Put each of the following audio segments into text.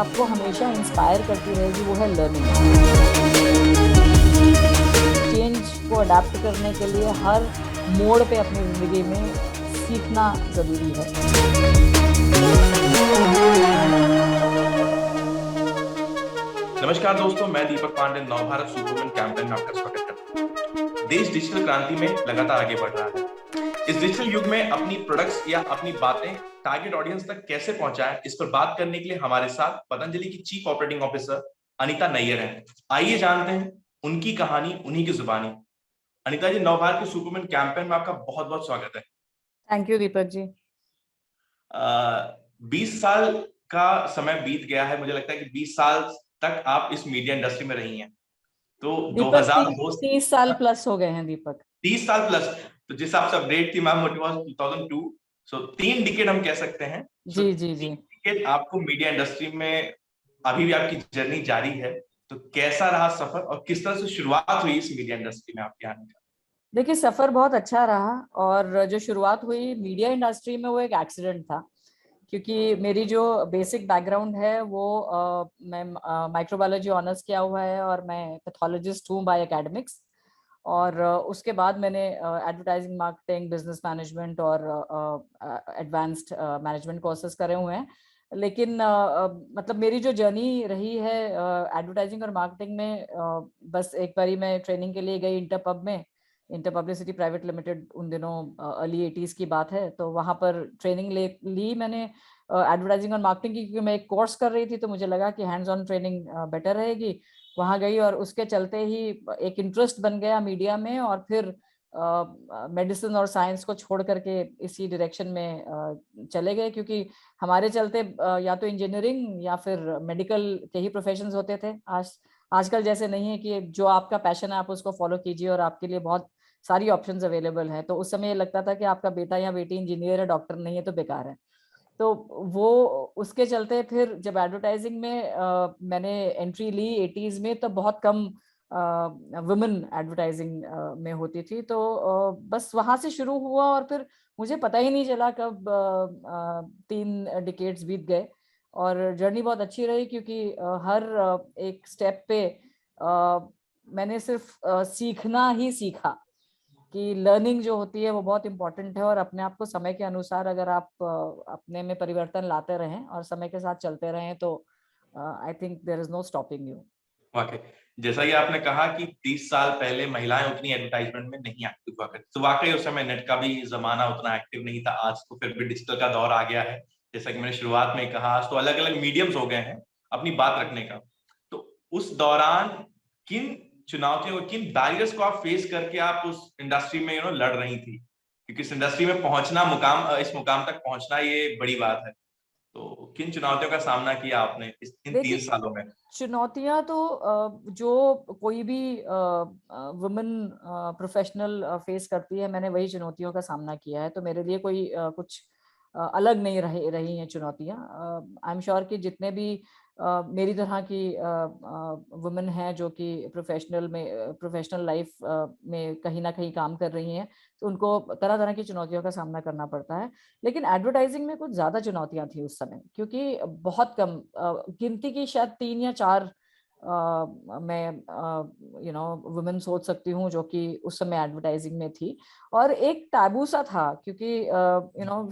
आपको हमेशा इंस्पायर करती रहेगी वो है लर्निंग। चेंज को अडाप्ट करने के लिए हर मोड़ पे अपनी जिंदगी में सीखना जरूरी है। नमस्कार दोस्तों, मैं दीपक पांडे नवभारत सुपरवुमन कैंपेन में आपका स्वागत करता हूं। देश डिजिटल क्रांति में लगातार आगे बढ़ रहा है। इस डिजिटल युग में अपनी प्रोडक्ट्स या अपनी बातें टारगेट ऑडियंस तक कैसे पहुंचाएं, इस पर बात करने के लिए हमारे साथ पतंजलि की chief operating officer Anita Nair हैं। आइए जानते हैं उनकी कहानी उन्हीं की जुबानी। अनीता जी, नवभारत के सुपरवुमन कैंपेन में आपका बहुत बहुत स्वागत है। थैंक यू दीपक जी। 20 साल का समय बीत गया है। मुझे लगता है कि 20 साल तक आप इस मीडिया इंडस्ट्री में रही हैं। तो दीपक 2002 30 साल प्लस हो गए हैं दीपक। 30 साल प्लस। तो जिस हिसाब से अपडेट थी ma'am, it was 2002। So 3 decade हम कह सकते हैं। सो जी जी जी। 3 डिकेड आपको मीडिया इंडस्ट्री में अभी भी आपकी जर्नी जारी है। तो कैसा रहा सफर और किस तरह से शुरुआत हुई इस मीडिया इंडस्ट्री में आपके आने का? देखिए, सफर बहुत अच्छा रहा और जो शुरुआत हुई मीडिया इंडस्ट्री में वो एक एक्सीडेंट था, क्योंकि मेरी जो बेसिक बैकग्राउंड है वो मैं माइक्रोबायोलॉजी ऑनर्स किया हुआ है और मैं पैथोलॉजिस्ट हूँ बाय एकेडमिक्स। और उसके बाद मैंने एडवर्टाइजिंग, मार्केटिंग, बिजनेस मैनेजमेंट और एडवांस्ड मैनेजमेंट कोर्सेज करे हुए हैं। लेकिन मतलब मेरी जो जर्नी रही है एडवर्टाइजिंग और मार्केटिंग में, बस एक बारी मैं ट्रेनिंग के लिए गई इंटरपब में। इंटर पब्लिसिटी प्राइवेट लिमिटेड, उन दिनों अर्ली 80s की बात है, तो वहाँ पर ट्रेनिंग ली मैंने एडवर्टाइजिंग और मार्केटिंग की, क्योंकि मैं एक कोर्स कर रही थी तो मुझे लगा कि हैंड्स ऑन ट्रेनिंग बेटर रहेगी। वहाँ गई और उसके चलते ही एक इंटरेस्ट बन गया मीडिया में, और फिर मेडिसिन और साइंस को छोड़ करके इसी डायरेक्शन में चले गए, क्योंकि हमारे चलते या तो इंजीनियरिंग या फिर मेडिकल के ही प्रोफेशंस होते थे। आजकल जैसे नहीं है कि जो आपका पैशन है आप उसको फॉलो कीजिए और आपके लिए बहुत सारी ऑप्शंस अवेलेबल हैं। तो उस समय ये लगता था कि आपका बेटा या बेटी इंजीनियर है, डॉक्टर नहीं है तो बेकार है। तो वो उसके चलते फिर जब एडवर्टाइजिंग में मैंने एंट्री ली 80s में, तो बहुत कम वुमेन एडवर्टाइजिंग में होती थी। तो बस वहां से शुरू हुआ और फिर मुझे पता ही नहीं चला कब 3 डिकेड्स बीत गए। और जर्नी बहुत अच्छी रही, क्योंकि हर एक स्टेप पे मैंने सिर्फ सीखना ही सीखा कि लर्निंग जो होती है वो बहुत इंपॉर्टेंट है, और अपने आप को समय के अनुसार अगर आप अपने में परिवर्तन लाते रहें और समय के साथ चलते रहें तो I think there is no stopping you. वाकई, जैसा कि आपने कहा कि 30 साल पहले महिलाएं उतनी एडवर्टाइजमेंट में नहीं एक्टिव हुआ करती, तो वाकई उस समय नेट का भी जमाना उतना एक्टिव नहीं था। आज तो फिर भी डिजिटल का दौर आ गया है। जैसा कि मैंने शुरुआत में कहा, आज तो अलग अलग मीडियम्स हो गए हैं अपनी बात रखने का। तो उस दौरान किन चुनौतियों, किन बैरियर्स को आप फेस करके आप उस इंडस्ट्री में लड़ रही थी? क्योंकि इस इंडस्ट्री में पहुंचना, इस मुकाम तक पहुंचना, ये बड़ी बात है। तो किन चुनौतियों का सामना किया आपने इन तीन देखिए, सालों में? चुनौतियां तो जो कोई भी वुमेन प्रोफेशनल फेस करती है, मैंने वही चुनौतियों का सामना किया है। तो मेरे लिए कोई कुछ अलग नहीं रही हैं चुनौतियां। आई एम श्योर कि जितने भी मेरी तरह की वुमेन हैं जो कि प्रोफेशनल लाइफ में कहीं ना कहीं काम कर रही हैं, तो उनको तरह तरह की चुनौतियों का सामना करना पड़ता है। लेकिन एडवर्टाइजिंग में कुछ ज्यादा चुनौतियां थी उस समय, क्योंकि बहुत कम गिनती की शायद 3 या 4 मैं वुमेन सोच सकती हूँ जो कि उस समय एडवर्टाइजिंग में थी। और एक टैबू सा था, क्योंकि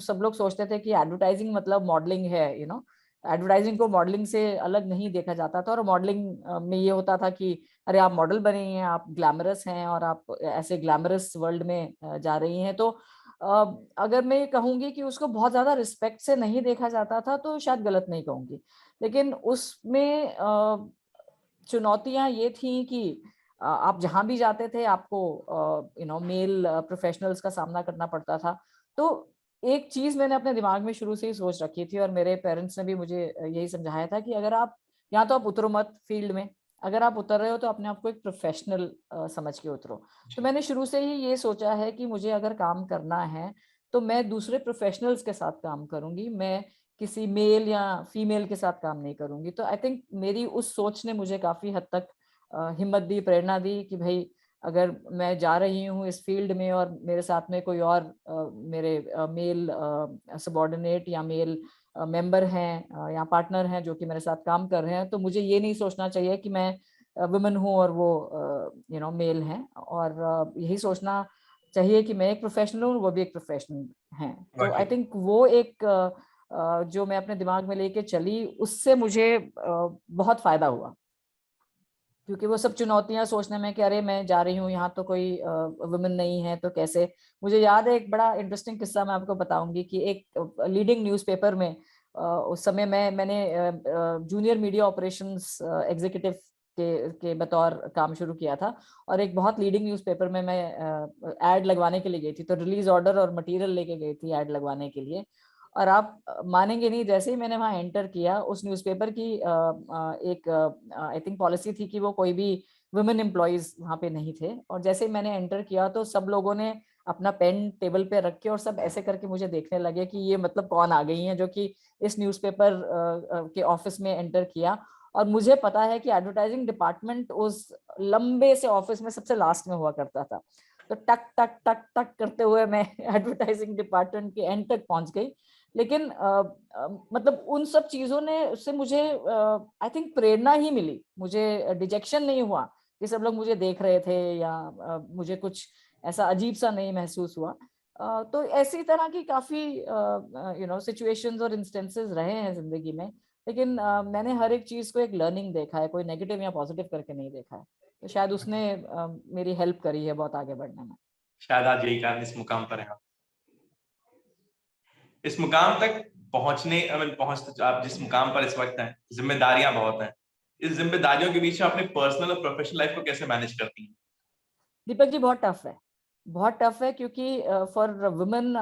सब लोग सोचते थे कि एडवर्टाइजिंग मतलब मॉडलिंग है। एडवर्टाइजिंग को मॉडलिंग से अलग नहीं देखा जाता था, और मॉडलिंग में ये होता था कि अरे आप मॉडल बने हैं, आप ग्लैमरस हैं और आप ऐसे ग्लैमरस वर्ल्ड में जा रही हैं। तो अगर मैं ये कहूंगी कि उसको बहुत ज्यादा रिस्पेक्ट से नहीं देखा जाता था तो शायद गलत नहीं कहूंगी। लेकिन उसमें चुनौतियां ये थी कि आप जहां भी जाते थे आपको मेल प्रोफेशनल्स का सामना करना पड़ता था। तो एक चीज मैंने अपने दिमाग में शुरू से ही सोच रखी थी, और मेरे पेरेंट्स ने भी मुझे यही समझाया था कि अगर आप या तो आप उतरो मत फील्ड में, अगर आप उतर रहे हो तो अपने आप को एक प्रोफेशनल समझ के उतरो। तो मैंने शुरू से ही ये सोचा है कि मुझे अगर काम करना है तो मैं दूसरे प्रोफेशनल्स के साथ काम करूंगी, मैं किसी मेल या फीमेल के साथ काम नहीं करूंगी। तो आई थिंक मेरी उस सोच ने मुझे काफी हद तक हिम्मत दी, प्रेरणा दी कि भाई अगर मैं जा रही हूँ इस फील्ड में और मेरे साथ में कोई और मेरे मेल सबॉर्डिनेट या मेल मेंबर हैं या पार्टनर हैं जो कि मेरे साथ काम कर रहे हैं, तो मुझे ये नहीं सोचना चाहिए कि मैं वुमेन हूँ और वो मेल हैं, और यही सोचना चाहिए कि मैं एक प्रोफेशनल हूँ, वो भी एक प्रोफेशनल हैं। तो आई वाकई थिंक वो एक जो मैं अपने दिमाग में लेके चली, उससे मुझे बहुत फायदा हुआ, क्योंकि वो सब चुनौतियां सोचने में कि अरे मैं जा रही हूँ यहाँ तो कोई वुमेन नहीं है तो कैसे। मुझे याद है एक बड़ा इंटरेस्टिंग किस्सा मैं आपको बताऊंगी कि एक लीडिंग न्यूज़पेपर में उस समय मैंने जूनियर मीडिया ऑपरेशंस एग्जीक्यूटिव के बतौर काम शुरू किया था, और एक बहुत लीडिंग न्यूज़पेपर में मैं एड लगवाने के लिए गई थी। तो रिलीज ऑर्डर और मटेरियल लेके गई थी एड लगवाने के लिए, और आप मानेंगे नहीं, जैसे ही मैंने वहां एंटर किया, उस न्यूज़पेपर की एक आई थिंक पॉलिसी थी कि वो कोई भी वुमेन एम्प्लॉइज वहां पे नहीं थे। और जैसे ही मैंने एंटर किया तो सब लोगों ने अपना पेन टेबल पे रख के और सब ऐसे करके मुझे देखने लगे कि ये मतलब कौन आ गई हैं जो कि इस न्यूज़पेपर के ऑफिस में एंटर किया। और मुझे पता है कि एडवर्टाइजिंग डिपार्टमेंट उस लंबे से ऑफिस में सबसे लास्ट में हुआ करता था। तो टक टक टक टक करते हुए मैं एडवर्टाइजिंग डिपार्टमेंट के एंड तक पहुंच गई। लेकिन मतलब उन सब चीजों ने उससे मुझे आई थिंक प्रेरणा ही मिली, मुझे डिजेक्शन नहीं हुआ कि सब लोग मुझे देख रहे थे, या मुझे कुछ ऐसा अजीब सा नहीं महसूस हुआ। तो ऐसी तरह की काफी सिचुएशंस और इंस्टेंसेस रहे हैं जिंदगी में, लेकिन मैंने हर एक चीज को एक लर्निंग देखा है, कोई नेगेटिव या पॉजिटिव करके नहीं देखा है। तो शायद उसने मेरी हेल्प करी है बहुत आगे बढ़ने में। शायद आज यही कारण इस मुकाम पर है। इस मुकाम तक पहुंचने पहुंच आप जिस मुकाम पर इस वक्त हैं, जिम्मेदारियां बहुत हैं। इस जिम्मेदारियों के बीच में अपने पर्सनल और प्रोफेशनल लाइफ को कैसे मैनेज करती हैं? दीपक जी बहुत टफ है, बहुत टफ है, क्योंकि फॉर वुमेन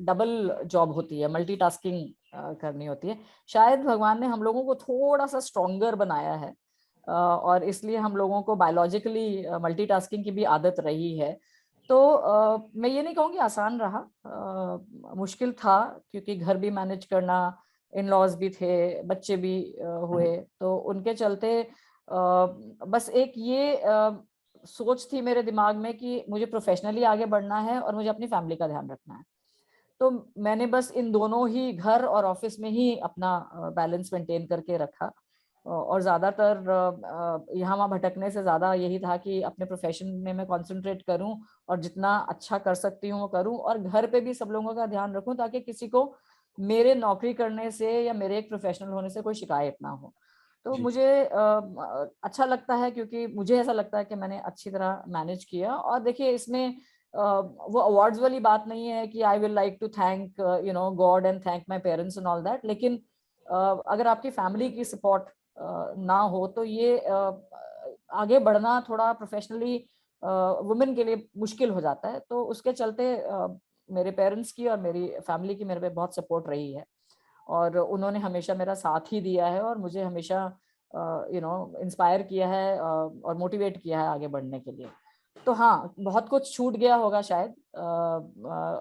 डबल जॉब होती है, मल्टीटास्किंग करनी होती है। शायद भगवान ने हम लोगों को थोड़ा सा स्ट्रोंगर बनाया है, और इसलिए हम लोगों को बायोलॉजिकली मल्टीटास्किंग की भी आदत रही है। तो मैं ये नहीं कहूँगी आसान रहा, मुश्किल था, क्योंकि घर भी मैनेज करना, इन लॉज भी थे, बच्चे भी हुए, तो उनके चलते बस एक ये सोच थी मेरे दिमाग में कि मुझे प्रोफेशनली आगे बढ़ना है और मुझे अपनी फैमिली का ध्यान रखना है। तो मैंने बस इन दोनों ही, घर और ऑफिस में ही अपना बैलेंस मेंटेन करके रखा, और ज्यादातर यहाँ वहाँ भटकने से ज्यादा यही था कि अपने प्रोफेशन में मैं कंसंट्रेट करूं और जितना अच्छा कर सकती हूँ वो करूं, और घर पे भी सब लोगों का ध्यान रखूं, ताकि किसी को मेरे नौकरी करने से या मेरे एक प्रोफेशनल होने से कोई शिकायत ना हो। तो जी। मुझे अच्छा लगता है, क्योंकि मुझे ऐसा लगता है कि मैंने अच्छी तरह मैनेज किया। और देखिए इसमें वो अवार्ड्स वाली बात नहीं है कि I will like to thank God and thank my parents and all that, लेकिन अगर आपकी फैमिली की सपोर्ट ना हो तो ये आगे बढ़ना थोड़ा प्रोफेशनली वुमेन के लिए मुश्किल हो जाता है। तो उसके चलते मेरे पेरेंट्स की और मेरी फैमिली की मेरे पे बहुत सपोर्ट रही है, और उन्होंने हमेशा मेरा साथ ही दिया है और मुझे हमेशा इंस्पायर किया है और मोटिवेट किया है आगे बढ़ने के लिए। तो हाँ, बहुत कुछ छूट गया होगा शायद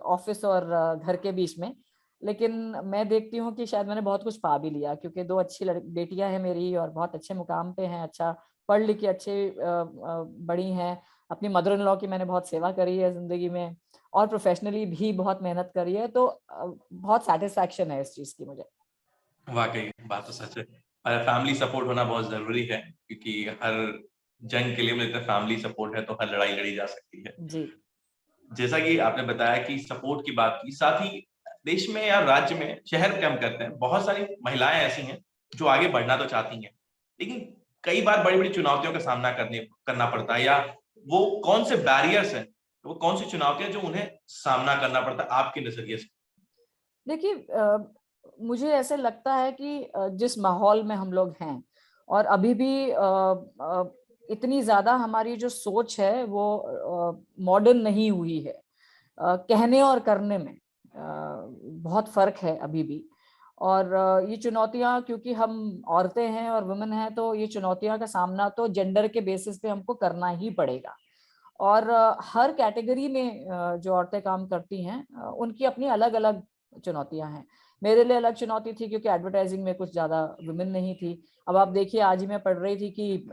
ऑफिस और घर के बीच में, लेकिन मैं देखती हूँ कि शायद मैंने बहुत कुछ पा भी लिया, क्योंकि दो अच्छी बेटियां हैं मेरी और बहुत अच्छे मुकाम पे हैं, अच्छा पढ़ लिख के अच्छे बड़ी हैं। अपनी मदर इन लॉ की मैंने बहुत सेवा करी है जिंदगी में, और प्रोफेशनली भी बहुत मेहनत करी है। तो बहुत सेटिस्फैक्शन है इस चीज की मुझे। वाकई बात तो सच है, और फैमिली सपोर्ट होना बहुत जरूरी है, क्योंकि हर जंग के लिए मुझे लगता है फैमिली सपोर्ट है तो हर लड़ाई लड़ी जा सकती है। जी। जैसा कि आपने बताया कि सपोर्ट की बात की, साथ ही देश में या राज्य में, शहर कम करते हैं, बहुत सारी महिलाएं ऐसी हैं जो आगे बढ़ना तो चाहती हैं, लेकिन कई बार बड़ी बड़ी चुनौतियों का सामना करना पड़ता है, या वो कौन से बैरियर्स हैं, वो कौन सी चुनौतियां जो उन्हें सामना करना पड़ता है आपके नजरिए से? देखिए मुझे ऐसे लगता है कि जिस माहौल में हम लोग हैं, और अभी भी इतनी ज्यादा हमारी जो सोच है वो मॉडर्न नहीं हुई है, कहने और करने में बहुत फर्क है अभी भी। और ये चुनौतियां, क्योंकि हम औरतें हैं और वुमेन हैं, तो ये चुनौतियां का सामना तो जेंडर के बेसिस पे हमको करना ही पड़ेगा। और हर कैटेगरी में जो औरतें काम करती हैं उनकी अपनी अलग अलग चुनौतियां हैं। मेरे लिए अलग चुनौती थी, क्योंकि एडवर्टाइजिंग में कुछ ज्यादा वुमेन नहीं थी। अब आप देखिए, आज ही मैं पढ़ रही थी कि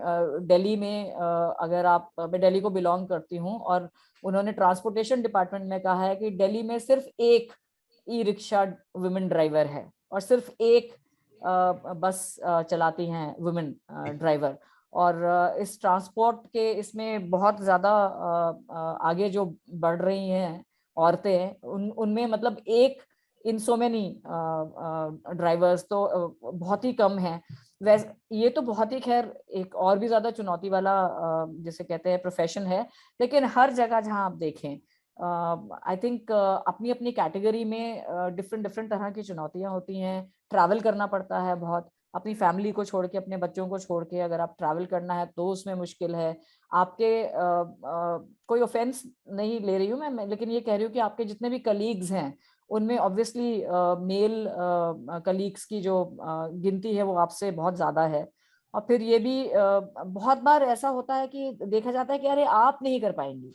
दिल्ली में अगर आप, मैं दिल्ली को बिलोंग करती हूँ, और उन्होंने ट्रांसपोर्टेशन डिपार्टमेंट में कहा है कि दिल्ली में सिर्फ एक ई रिक्शा वुमेन ड्राइवर है। और सिर्फ एक बस चलाती हैं वुमेन ड्राइवर। और इस ट्रांसपोर्ट के इसमें बहुत ज़्यादा आगे जो बढ़ रही हैं औरतें, उनमें मतलब एक इन सो मेनी ड्राइवर्स तो बहुत ही कम है। वैसे ये तो बहुत ही खैर एक और भी ज्यादा चुनौती वाला जिसे कहते हैं प्रोफेशन है। लेकिन हर जगह जहां आप देखें, आई थिंक अपनी अपनी कैटेगरी में डिफरेंट डिफरेंट तरह की चुनौतियां होती हैं। ट्रैवल करना पड़ता है बहुत, अपनी फैमिली को छोड़ के, अपने बच्चों को छोड़ के अगर आप ट्रैवल करना है तो उसमें मुश्किल है। आपके कोई ऑफेंस नहीं ले रही हूँ मैं, लेकिन ये कह रही हूँ कि आपके जितने भी कलीग्स हैं उनमें ऑब्वियसली मेल कलीग्स की जो गिनती है वो आपसे बहुत ज्यादा है। और फिर ये भी बहुत बार ऐसा होता है कि देखा जाता है कि अरे आप नहीं कर पाएंगी।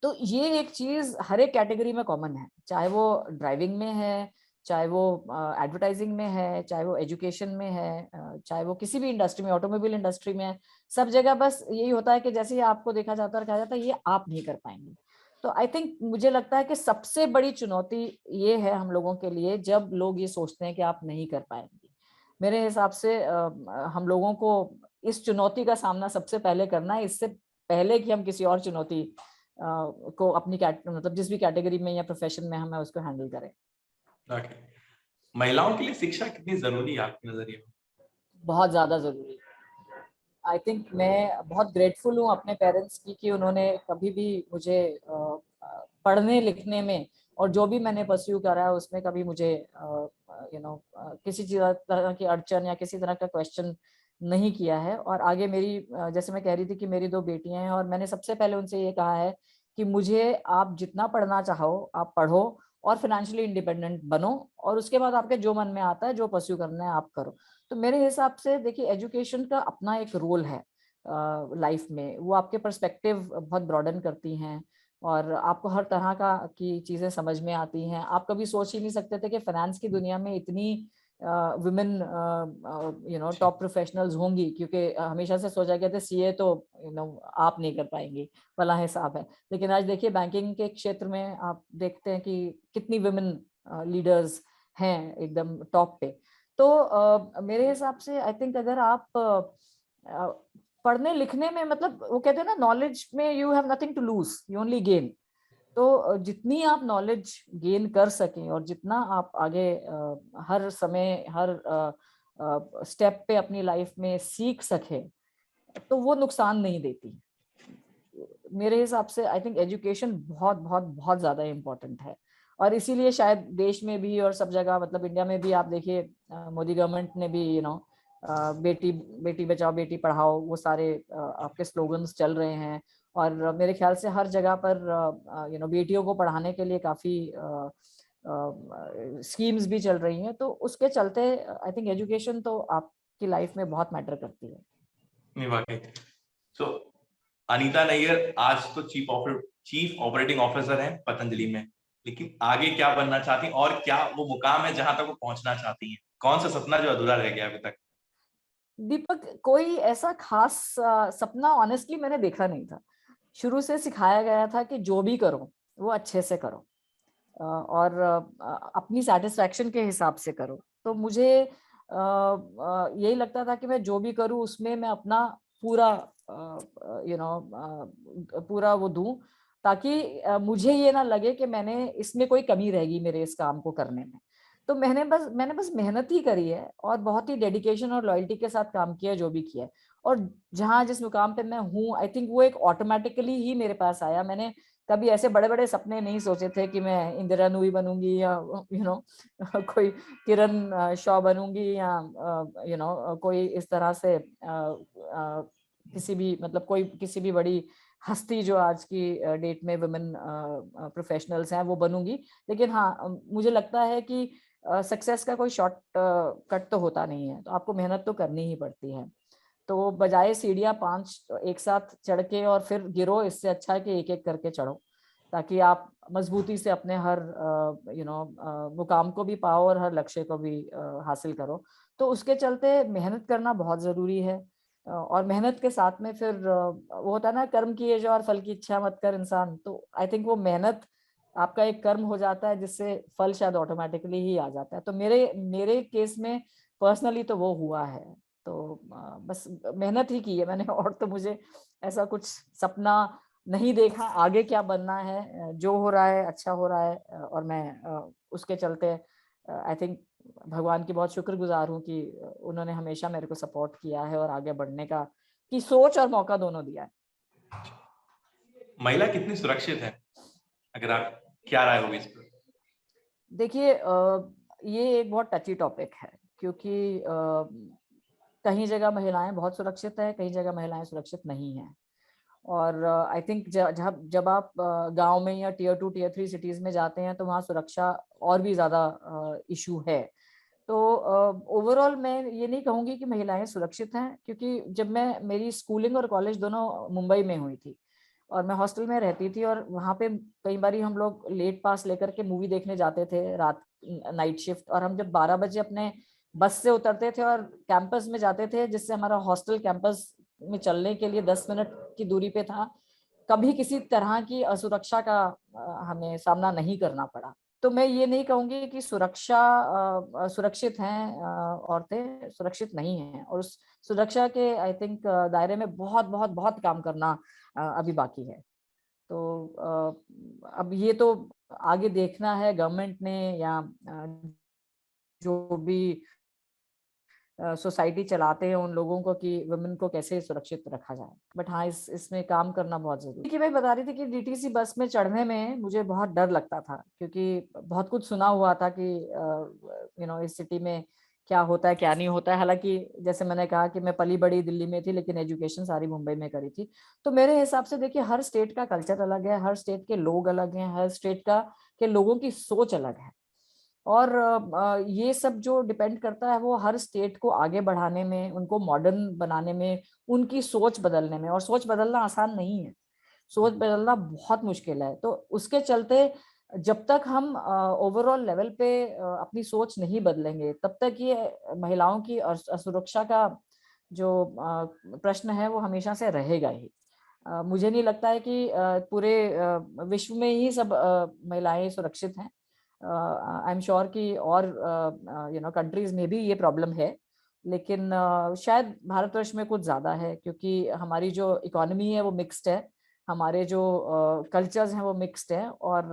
तो ये एक चीज हर एक कैटेगरी में कॉमन है, चाहे वो ड्राइविंग में है, चाहे वो एडवर्टाइजिंग में है, चाहे वो एजुकेशन में है, चाहे वो किसी भी इंडस्ट्री में, ऑटोमोबाइल इंडस्ट्री में है। सब जगह बस यही होता है कि जैसे ही आपको देखा जाता है और कहा जाता है ये आप नहीं कर पाएंगे। तो आई थिंक मुझे लगता है कि सबसे बड़ी चुनौती ये है हम लोगों के लिए जब लोग ये सोचते हैं कि आप नहीं कर पाएंगे। मेरे हिसाब से हम लोगों को इस चुनौती का सामना सबसे पहले करना है, इससे पहले कि हम किसी और चुनौती को अपनी मतलब जिस भी कैटेगरी में या प्रोफेशन में हमें उसको हैंडल करें। Okay. महिलाओं के लिए शिक्षा कितनी जरूरी है आपके नजरिए में? बहुत ज्यादा जरूरी। आई थिंक मैं बहुत ग्रेटफुल हूँ अपने पेरेंट्स की कि उन्होंने कभी भी मुझे पढ़ने लिखने में और जो भी मैंने परस्यू करा है उसमें कभी मुझे किसी तरह की अड़चन या किसी तरह का क्वेश्चन नहीं किया है। और आगे मेरी जैसे मैं कह रही थी कि मेरी 2 बेटियां हैं और मैंने सबसे पहले उनसे ये कहा है कि मुझे आप जितना पढ़ना चाहो आप पढ़ो और फाइनेंशियली इंडिपेंडेंट बनो, और उसके बाद आपके जो मन में आता है जो परस्यू करना है आप करो। तो मेरे हिसाब से देखिए एजुकेशन का अपना एक रोल है लाइफ में, वो आपके पर्सपेक्टिव बहुत ब्रॉडन करती हैं और आपको हर तरह का की चीजें समझ में आती हैं। आप कभी सोच ही नहीं सकते थे कि फाइनेंस की दुनिया में इतनी वुमेन टॉप प्रोफेशनल्स होंगी, क्योंकि हमेशा से सोचा गया था सीए तो आप नहीं कर पाएंगी वाला हिसाब है। लेकिन आज देखिए बैंकिंग के क्षेत्र में आप देखते हैं कि कितनी वुमेन लीडर्स हैं एकदम टॉप पे। तो मेरे हिसाब से आई थिंक अगर आप पढ़ने लिखने में, मतलब वो कहते हैं ना नॉलेज में you have nothing to lose, you only gain. तो जितनी आप नॉलेज गेन कर सकें और जितना आप आगे हर समय हर स्टेप पे अपनी लाइफ में सीख सके तो वो नुकसान नहीं देती। मेरे हिसाब से आई थिंक एजुकेशन बहुत बहुत बहुत ज्यादा इम्पोर्टेंट है। और इसीलिए शायद देश में भी और सब जगह, मतलब इंडिया में भी आप देखिए मोदी गवर्नमेंट ने भी बेटी बेटी बचाओ बेटी पढ़ाओ वो सारे आपके स्लोगन्स चल रहे हैं। और मेरे ख्याल से हर जगह पर बेटियों को पढ़ाने के लिए काफी स्कीम्स भी चल रही हैं। तो उसके चलते आई थिंक एजुकेशन तो आपकी लाइफ में बहुत मैटर करती है। नहीं वाकई। तो अनीता नैयर आज तो चीफ ऑपरेटिंग ऑफिसर हैं पतंजलि में, लेकिन आगे क्या बनना चाहती हैं और क्या वो मुकाम है जहां तक वो पहुंचना चाहती हैं? कौन सा सपना जो अधूरा रह गया अभी तक? दीपक, कोई ऐसा खास सपना ऑनेस्टली मैंने देखा नहीं था। शुरू से सिखाया गया था कि जो भी करो वो अच्छे से करो और अपनी सेटिस्फैक्शन के हिसाब से करो। तो मुझे यही लगता था कि मैं जो भी करूँ उसमें मैं अपना पूरा पूरा वो दूं, ताकि मुझे ये ना लगे कि मैंने इसमें कोई कमी रहेगी मेरे इस काम को करने में। तो मैंने बस मेहनत ही करी है और बहुत ही डेडिकेशन और लॉयल्टी के साथ काम किया जो भी किया है। और जहाँ जिस मुकाम पे मैं हूँ आई थिंक वो एक ऑटोमेटिकली ही मेरे पास आया। मैंने कभी ऐसे बड़े बड़े सपने नहीं सोचे थे कि मैं इंदिरा नूई बनूंगी या कोई किरण शॉ बनूंगी या कोई इस तरह से किसी भी, मतलब कोई किसी भी बड़ी हस्ती जो आज की डेट में वुमेन प्रोफेशनल्स हैं वो बनूंगी। लेकिन हाँ मुझे लगता है कि सक्सेस का कोई शॉर्ट कट तो होता नहीं है, तो आपको मेहनत तो करनी ही पड़ती है। तो बजाय सीढ़ियाँ 5 एक साथ चढ़ के और फिर गिरो, इससे अच्छा है कि एक एक करके चढ़ो, ताकि आप मजबूती से अपने हर मुकाम को भी पाओ और हर लक्ष्य को भी हासिल करो। तो उसके चलते मेहनत करना बहुत जरूरी है। और मेहनत के साथ में फिर वो होता है ना कर्म किए जो और फल की इच्छा मत कर इंसान। तो आई थिंक वो मेहनत आपका एक कर्म हो जाता है जिससे फल शायद ऑटोमेटिकली ही आ जाता है। तो मेरे मेरे केस में पर्सनली तो वो हुआ है। तो बस मेहनत ही की है मैंने और तो मुझे ऐसा कुछ सपना नहीं देखा आगे क्या बनना है। जो हो रहा है अच्छा हो रहा है और मैं उसके चलते आई थिंक भगवान की बहुत शुक्रगुजार हूँ कि उन्होंने हमेशा मेरे को सपोर्ट किया है और आगे बढ़ने का की सोच और मौका दोनों दिया है। महिला कितनी सुरक्षित है, अगर आप क्या राय होगी इस पर? देखिए ये एक बहुत टची टॉपिक है क्योंकि कहीं जगह महिलाएं बहुत सुरक्षित है, कहीं जगह महिलाएं सुरक्षित नहीं है। और आई थिंक जब आप गांव में या टियर 2 टियर 3 सिटीज में जाते हैं तो वहाँ सुरक्षा और भी ज्यादा इशू है। तो ओवरऑल मैं ये नहीं कहूंगी कि महिलाएं सुरक्षित हैं, क्योंकि जब मैं मेरी स्कूलिंग और कॉलेज दोनों मुंबई में हुई थी और मैं हॉस्टल में रहती थी और वहाँ पे कई बार हम लोग लेट पास लेकर के मूवी देखने जाते थे रात नाइट शिफ्ट, और हम जब 12 बजे अपने बस से उतरते थे और कैंपस में जाते थे जिससे हमारा हॉस्टल कैंपस में चलने के लिए 10 मिनट की दूरी पे था, कभी किसी तरह की असुरक्षा का हमें सामना नहीं करना पड़ा। तो मैं ये नहीं कहूंगी कि सुरक्षित हैं औरतें, सुरक्षित नहीं हैं, और उस सुरक्षा के आई थिंक दायरे में बहुत बहुत बहुत काम करना अभी बाकी है। तो अब ये तो आगे देखना है गवर्नमेंट ने या जो भी सोसाइटी चलाते हैं उन लोगों को कि वुमेन को कैसे सुरक्षित रखा जाए। बट हाँ, इसमें काम करना बहुत जरूरी है। कि मैं बता रही थी कि डीटीसी बस में चढ़ने में मुझे बहुत डर लगता था, क्योंकि बहुत कुछ सुना हुआ था कि इस सिटी में क्या होता है क्या नहीं होता है। हालांकि जैसे मैंने कहा कि मैं पली बड़ी दिल्ली में थी लेकिन एजुकेशन सारी मुंबई में करी थी। तो मेरे हिसाब से देखिए, हर स्टेट का कल्चर अलग है, हर स्टेट के लोग अलग हैं, हर स्टेट का के लोगों की सोच अलग है। और ये सब जो डिपेंड करता है वो हर स्टेट को आगे बढ़ाने में, उनको मॉडर्न बनाने में, उनकी सोच बदलने में। और सोच बदलना आसान नहीं है, सोच बदलना बहुत मुश्किल है। तो उसके चलते जब तक हम ओवरऑल लेवल पे अपनी सोच नहीं बदलेंगे तब तक ये महिलाओं की असुरक्षा का जो प्रश्न है वो हमेशा से रहेगा ही। मुझे नहीं लगता है कि पूरे विश्व में ही सब महिलाएं सुरक्षित हैं। आई एम श्योर कि और कंट्रीज में भी ये प्रॉब्लम है, लेकिन शायद भारतवर्ष में कुछ ज्यादा है क्योंकि हमारी जो इकोनॉमी है वो मिक्स्ड है, हमारे जो कल्चर्स हैं वो मिक्स्ड है, और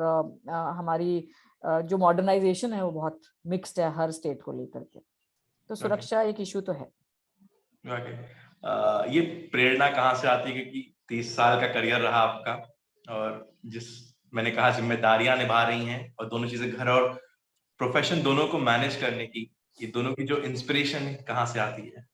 हमारी जो मॉडर्नाइजेशन है वो बहुत मिक्स्ड है हर स्टेट को लेकर के। तो ओके, सुरक्षा एक इशू तो है। ओके। ये प्रेरणा कहाँ से आती है, क्योंकि 30 साल का करियर रहा आपका, और जिस मैंने कहा जिम्मेदारियां निभा रही हैं, और दोनों चीजें, घर और प्रोफेशन दोनों को मैनेज करने की, ये दोनों की जो इंस्पिरेशन कहाँ से आती है?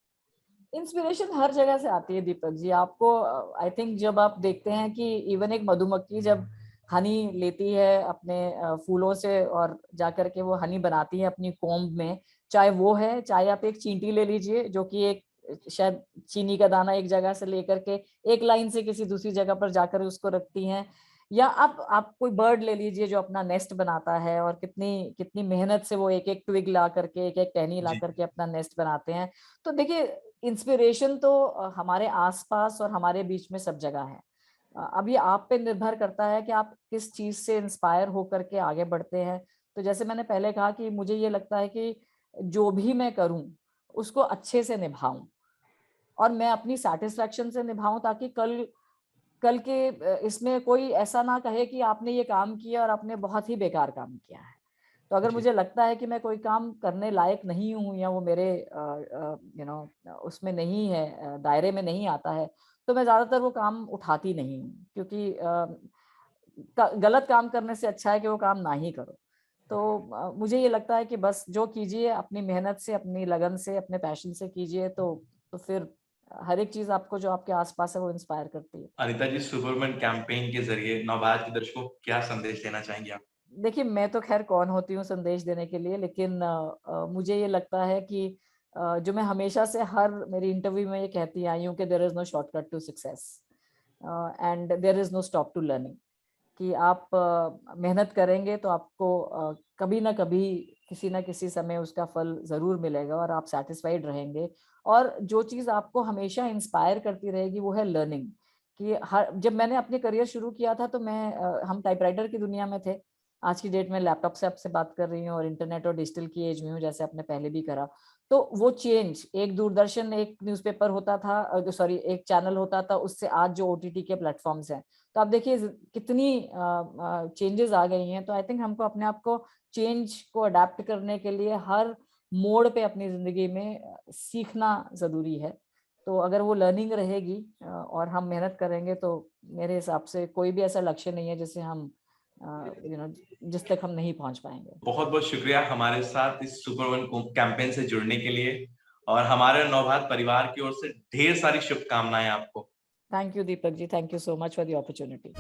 इंस्पिरेशन हर जगह से आती है दीपक जी। आपको आई थिंक जब आप देखते हैं कि इवन एक मधुमक्खी जब हनी लेती है अपने फूलों से और जाकर के वो हनी बनाती है अपनी कोम्ब में, चाहे वो है, चाहे आप एक चींटी ले लीजिए जो कि एक शायद चीनी का दाना एक जगह से लेकर के एक लाइन से किसी दूसरी जगह पर जाकर उसको रखती हैं, या आप कोई बर्ड ले लीजिए जो अपना नेस्ट बनाता है और कितनी कितनी मेहनत से वो एक एक ट्विग ला करके, एक एक टहनी ला जी। करके अपना नेस्ट बनाते हैं। तो देखिए, इंस्पिरेशन तो हमारे आसपास और हमारे बीच में सब जगह है। अब ये आप पे निर्भर करता है कि आप किस चीज से इंस्पायर होकर के आगे बढ़ते हैं। तो जैसे मैंने पहले कहा कि मुझे ये लगता है कि जो भी मैं करूं उसको अच्छे से निभाऊं और मैं अपनी सेटिस्फेक्शन से निभाऊं, ताकि कल कल के इसमें कोई ऐसा ना कहे कि आपने ये काम किया और आपने बहुत ही बेकार काम किया है। तो अगर जी। मुझे लगता है कि मैं कोई काम करने लायक नहीं हूँ या वो मेरे उसमें नहीं है, दायरे में नहीं आता है, तो मैं ज्यादातर वो काम उठाती नहीं हूँ, क्योंकि गलत काम करने से अच्छा है कि वो काम ना ही करो। तो मुझे ये लगता है कि बस जो कीजिए अपनी मेहनत से, अपनी लगन से, अपने पैशन से कीजिए, तो फिर हर एक चीज आपको जो आपके आसपास है वो इंस्पायर करती है। अनिता जी, सुपरमैन कैंपेन के जरिए नवभारत के दर्शकों को क्या संदेश देना चाहेंगे आप? देखिए, मैं तो खैर कौन होती हूँ संदेश देने के लिए, लेकिन मुझे ये लगता है कि जो मैं हमेशा से हर मेरी इंटरव्यू में ये कहती आई हूँ कि there is no shortcut to success and there is no stop to learning. कि आप मेहनत करेंगे तो आपको कभी ना कभी, किसी ना किसी समय उसका फल जरूर मिलेगा और आप सेटिस्फाइड रहेंगे। और जो चीज आपको हमेशा इंस्पायर करती रहेगी वो है लर्निंग। कि हर जब मैंने अपने करियर शुरू किया था तो हम टाइपराइटर की दुनिया में थे, आज की डेट में लैपटॉप से आपसे बात कर रही हूँ और इंटरनेट और डिजिटल की एज में हूँ, जैसे आपने पहले भी करा। तो वो चेंज, एक दूरदर्शन एक न्यूज़पेपर होता था, सॉरी एक चैनल होता था, उससे आज जो ओटीटी के प्लेटफॉर्म्स हैं, तो आप देखिए कितनी चेंजेस आ गई हैं। तो आई थिंक हमको अपने आप को चेंज को अडेप्ट करने के लिए हर मोड़ पे अपनी जिंदगी में सीखना जरूरी है। तो अगर वो लर्निंग रहेगी और हम मेहनत करेंगे, तो मेरे हिसाब से कोई भी ऐसा लक्ष्य नहीं है जिसे हम जिस तक हम नहीं पहुंच पाएंगे। बहुत बहुत शुक्रिया हमारे साथ इस सुपर वन कैंपेन से जुड़ने के लिए, और हमारे नवभारत परिवार की ओर से ढेर सारी शुभकामनाएं आपको। Thank you Deepak ji, thank you so much for the opportunity.